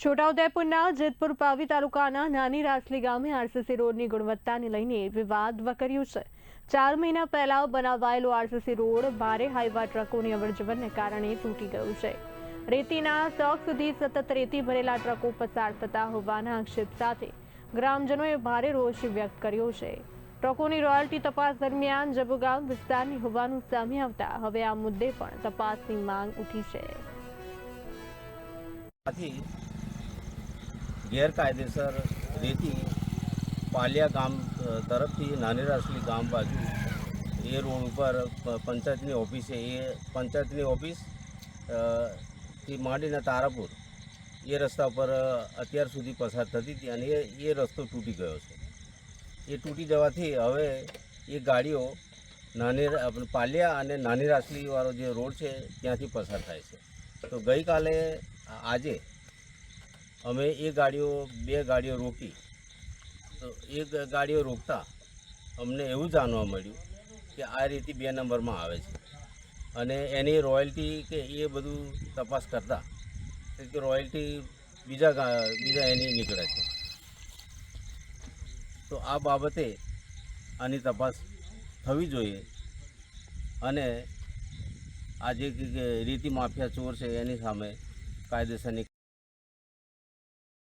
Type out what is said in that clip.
છોટાઉદેપુરના જેતપુર પાવી તાલુકાના નાની રાસલી ગામે આરસીસી રોડની ગુણવત્તાને લઈને વિવાદ વકર્યો છે। 4 મહિના પહેલા બનાવાયેલો આરસીસી રોડ ભારે હાઈવા ટ્રકોની અવરજવરને કારણે તૂટી ગયો છે। રેતીના ચોક સુધી સતત રેતી ભરેલા ટ્રકો પસાર થતા હોવાના આક્ષેપ સાથે ગ્રામજનોએ ભારે રોષ વ્યક્ત કર્યો છે। ટ્રકોની રોયલ્ટી તપાસ દરમિયાન જબુગામ વિસ્તારની હોવાનું સામે આવતા હવે આ મુદ્દે પણ તપાસની માંગ ઉઠી છે। ગેરકાયદેસર રેતી પાલિયા ગામ તરફથી નાની રાસલી ગામ બાજુ એ રોડ ઉપર પંચાયતની ઓફિસ છે, એ પંચાયતની ઓફિસ થી માંડીને તારાપુર એ રસ્તા પર અત્યાર સુધી પસાર થતી હતી અને એ રસ્તો તૂટી ગયો છે। એ તૂટી જવાથી હવે એ ગાડીઓ પાલિયા અને નાની રાસલીવાળો જે રોડ છે ત્યાંથી પસાર થાય છે। તો ગઈકાલે આજે અમે બે ગાડીઓ રોકી, તો એ ગાડીઓ રોકતા અમને એવું જાણવા મળ્યું કે આ રીતે 2 નંબરમાં આવે છે અને એની રોયલ્ટી કે એ બધું તપાસ કરતા કે રોયલ્ટી બીજા એની નીકળે છે। તો આ બાબતે આની તપાસ થવી જોઈએ અને આ જે રેતી માફિયા ચોર છે એની સામે કાયદેસરની